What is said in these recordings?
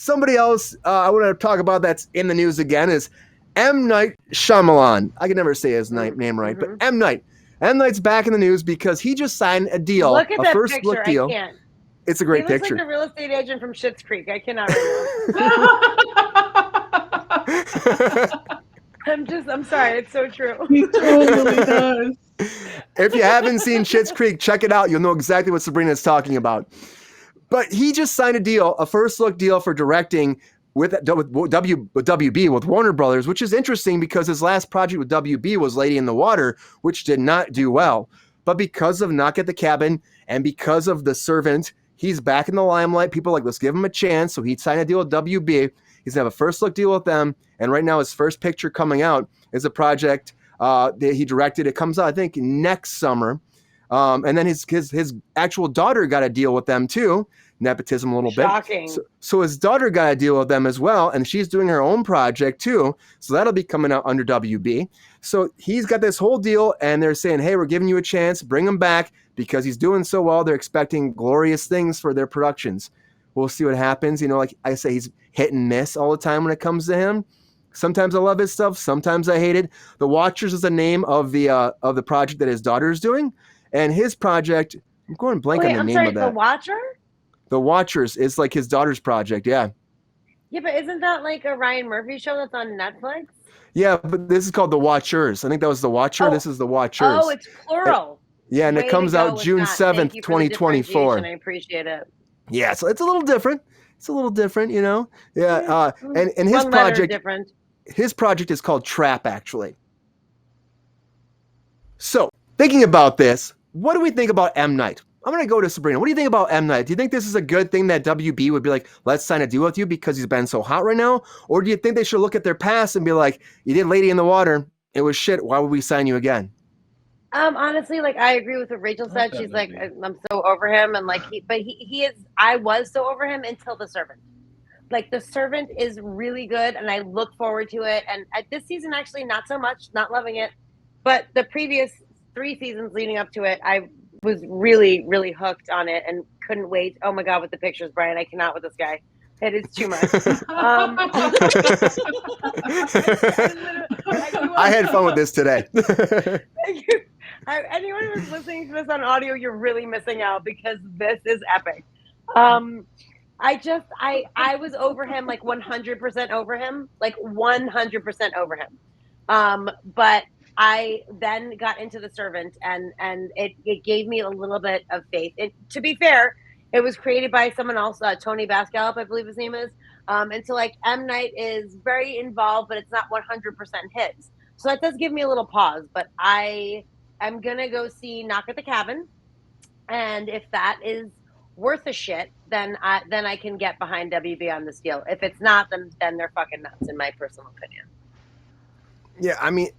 somebody else I want to talk about that's in the news again is M. Night Shyamalan. I can never say his name right, but M. Night. M. Night's back in the news because he just signed a deal, Look at a that first picture. look deal. I can't. It's a great he looks picture. like the real estate agent from Schitt's Creek. I cannot right now. I'm sorry. It's so true. He totally does. If you haven't seen Schitt's Creek, check it out. You'll know exactly what Sabrina's talking about. But he just signed a deal, a first look deal for directing with WB, with Warner Brothers, which is interesting because his last project with WB was Lady in the Water, which did not do well. But because of Knock at the Cabin and because of The Servant, he's back in the limelight. People are like, let's give him a chance. So he signed a deal with WB. He's going to have a first look deal with them. And right now his first picture coming out is a project that he directed. It comes out, I think, next summer. And then his actual daughter got a deal with them too. Nepotism a little Shocking. bit. So his daughter got a deal with them as well, and she's doing her own project too. So that'll be coming out under WB. So he's got this whole deal, and they're saying, hey, we're giving you a chance, bring him back, because he's doing so well. They're expecting glorious things for their productions. We'll see what happens. You know, like I say, he's hit and miss all the time when it comes to him. Sometimes I love his stuff, sometimes I hate it. The Watchers is the name of the project that his daughter is doing, and his project, I'm going blank on the name of that. The Watcher? The Watchers is like his daughter's project, yeah. Yeah, but isn't that like a Ryan Murphy show that's on Netflix? Yeah, but this is called The Watchers. I think that was The Watcher. This is The Watchers. Oh, it's plural. And it comes out June 7th, 2024. I appreciate it. Yeah, so it's a little different. You know? Yeah, and his project is called Trap, actually. So, thinking about this, what do we think about M. Night? I'm going to go to Sabrina. What do you think about M. Night? Do you think this is a good thing that WB would be like, let's sign a deal with you because he's been so hot right now? Or do you think they should look at their past and be like, you did Lady in the Water, it was shit, why would we sign you again? Honestly, like, I agree with what Rachel said. She's like, I'm so over him. And like, he is, I was so over him until The Servant. Like, The Servant is really good and I look forward to it. And at this season, actually, not so much, not loving it. But the previous 3 seasons leading up to it, I was really, really hooked on it and couldn't wait. Oh my God, with the pictures, Brian, I cannot with this guy. It is too much. I had fun with this today. Anyone who's listening to this on audio, you're really missing out because this is epic. I was over him, like 100% over him, like 100% over him. But I then got into The Servant, and it gave me a little bit of faith. To be fair, it was created by someone else, Tony Bascalp, I believe his name is. And so like M. Night is very involved, but it's not 100% his. So that does give me a little pause. But I am gonna go see Knock at the Cabin, and if that is worth a shit, then I can get behind WB on this deal. If it's not, then they're fucking nuts, in my personal opinion. Yeah, I mean,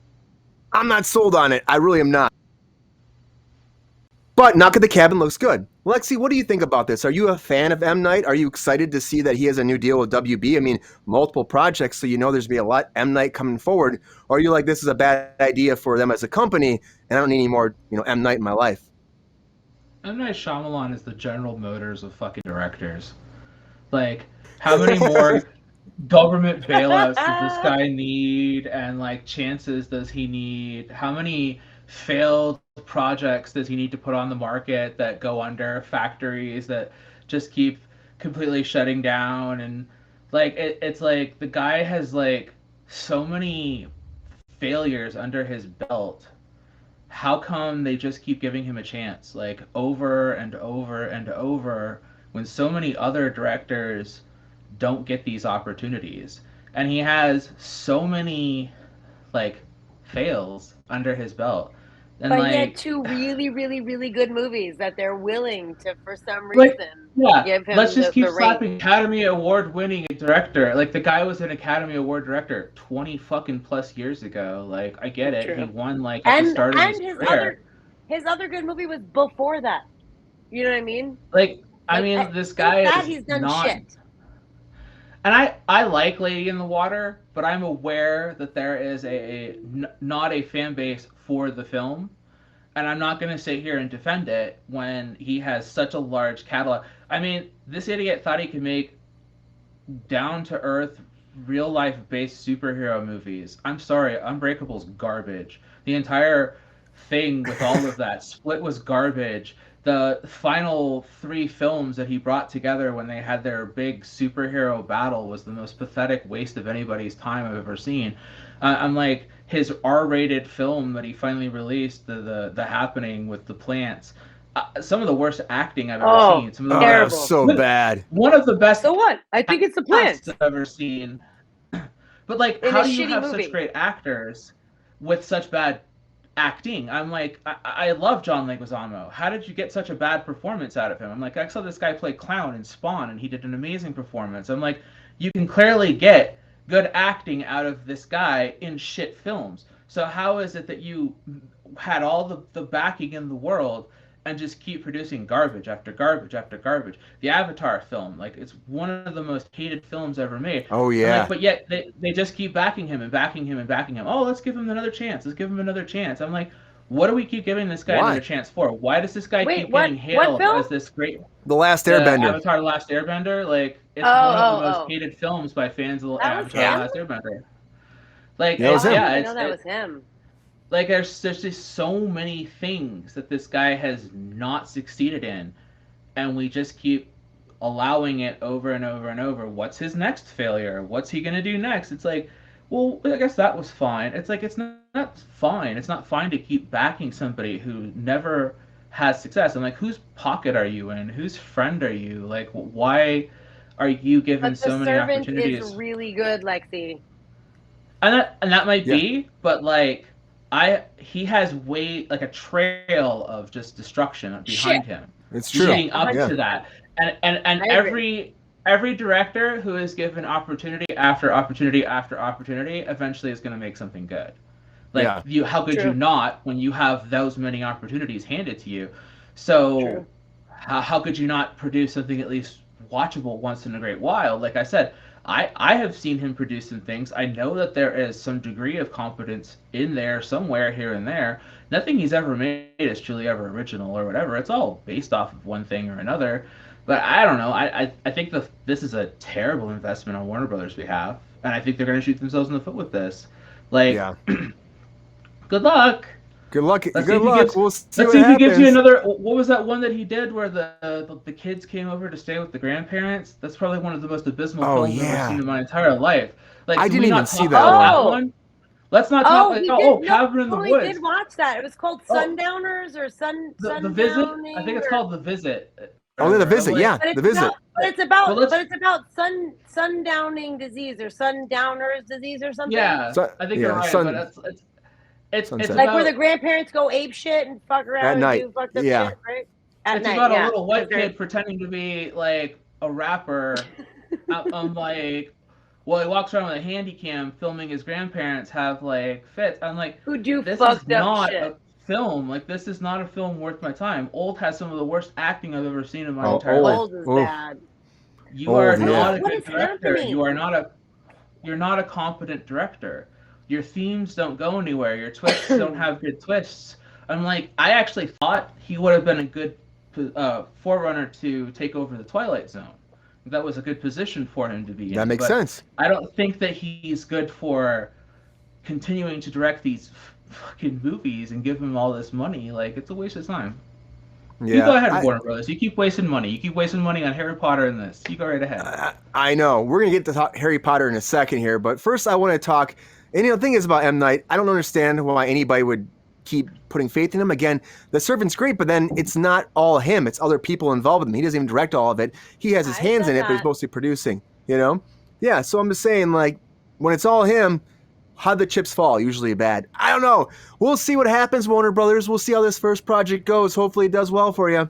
I'm not sold on it. I really am not. But Knock at the Cabin looks good. Lexi, what do you think about this? Are you a fan of M. Night? Are you excited to see that he has a new deal with WB? I mean, multiple projects, so you know there's going to be a lot M. Night coming forward. Or are you like, this is a bad idea for them as a company, and I don't need any more, M. Night in my life? M. Night Shyamalan is the General Motors of fucking directors. Like, how many more government bailouts does this guy need, and like chances does he need? How many failed projects does he need to put on the market that go under, factories that just keep completely shutting down? And like it's like the guy has like so many failures under his belt. How come they just keep giving him a chance, like over and over and over, when so many other directors don't get these opportunities? And he has so many like fails under his belt. And but like, he had 2 really, really, really good movies that they're willing to, for some reason, give him. Let's just keep the slapping Academy Award-winning director. Like, the guy was an Academy Award director 20 fucking plus years ago. Like, I get it. True. He won like at the start of his career. His other good movie was before that. You know what I mean? Like I mean, this guy is he's done not. Shit. And I like Lady in the Water, but I'm aware that there is not a fan base for the film. And I'm not going to sit here and defend it when he has such a large catalog. I mean, this idiot thought he could make down to earth, real life based superhero movies. I'm sorry, Unbreakable's garbage. The entire thing with all of that Split was garbage. The final 3 films that he brought together when they had their big superhero battle was the most pathetic waste of anybody's time I've ever seen. I'm like his R-rated film that he finally released, the Happening with the plants. Some of the worst acting I've ever seen. Some of the Oh, that Terrible. was so bad. one of the best So what? I think it's the casts plants. I've ever seen. But like, In how a do you shitty have movie. such great actors with such bad acting? I'm like, I love John Leguizamo. How did you get such a bad performance out of him? I'm like, I saw this guy play clown in Spawn, and he did an amazing performance. I'm like, you can clearly get good acting out of this guy in shit films. So how is it that you had all the backing in the world and just keep producing garbage after garbage after garbage? The Avatar film, like, it's one of the most hated films ever made. Oh I'm yeah. like, but yet they just keep backing him and backing him and backing him. Oh, let's give him another chance. Let's give him another chance. I'm like, what do we keep giving this guy Why? another chance for? Why does this guy Wait, keep what- getting what hailed film? as this great The Last the Airbender. Avatar: The Last Airbender? Like, it's Oh, one of the oh, most oh. hated films by fans of That was Avatar: The him? Last Airbender. Like, Yeah, it was him. I it's know that was him. like there's just so many things that this guy has not succeeded in, and we just keep allowing it over and over and over. What's his next failure? What's he gonna do next? It's like, well, I guess that was fine. It's like, it's not fine. It's not fine to keep backing somebody who never has success. I'm like, whose pocket are you in? Whose friend are you? Like, why are you given But so The many Servant opportunities? is really good, Lexi. And that might Yeah. be, but like, he has like a trail of just destruction behind Shit. him, It's true. leading up Yeah. to that. And I agree. every director who is given opportunity after opportunity after opportunity eventually is going to make something good. Like, Yeah. how could True. you not when you have those many opportunities handed to you? So True. how could you not produce something at least watchable once in a great while? Like I said, I have seen him produce some things. I know that there is some degree of competence in there somewhere here and there. Nothing he's ever made is truly ever original or whatever. It's all based off of one thing or another. But I don't know. I think this is a terrible investment on Warner Brothers' behalf, and I think they're going to shoot themselves in the foot with this. Like, Yeah. good luck. Good luck. Let's see Good if he luck. gives- We'll see Let's what see if he gives you happens. another. What was that one that he did where the kids came over to stay with the grandparents? That's probably one of the most abysmal Oh, films I've ever yeah. seen in my entire life. Like, I can didn't we even not see talk that about one. one? Let's not Oh, talk. he About, did. No, Cabin in the we Woods. did watch that. It was called Oh. Sundowners or The Visit. I Sundowning. think it's or- called The Visit. Oh, yeah, The Visit. Like, Yeah, But it's The Visit. about, but it's about, But let's- but it's about sundowning disease or sundowners disease or something. Yeah, So- I think yeah, you're right. Sun- But it's Sunset. Like about, where the grandparents go ape shit and fuck around At and night, do fucked up yeah. shit, right? At it's night, about yeah. a little white Because they're- kid pretending to be like a rapper. I'm like, well, he walks around with a handy cam filming his grandparents have like fits. I'm like, who do this is fucked up not shit. a film. Like, this is not a film worth my time. Old has some of the worst acting I've ever seen in my Oh, entire Old. life. Old is Oof. bad. You Old, are yeah. not a What good is director. happening? You're not a competent director. Your themes don't go anywhere. Your twists don't have good twists. I'm like, I actually thought he would have been a good forerunner to take over the Twilight Zone. That was a good position for him to be in. That makes but sense. I don't think that he's good for continuing to direct these fucking movies and give him all this money. Like, it's a waste of time. You Yeah. go ahead, Warner Brothers. You keep wasting money. You keep wasting money on Harry Potter and this. You go right ahead. I know. We're going to get to Harry Potter in a second here, but first I want to talk. And the thing is about M. Night, I don't understand why anybody would keep putting faith in him. Again, The Servant's great, but then it's not all him. It's other people involved with him. He doesn't even direct all of it. He has his I hands said in it, but he's that. mostly producing, you know? Yeah, so I'm just saying, like, when it's all him, how'd the chips fall? Usually bad. I don't know. We'll see what happens, Warner Brothers. We'll see how this first project goes. Hopefully it does well for you.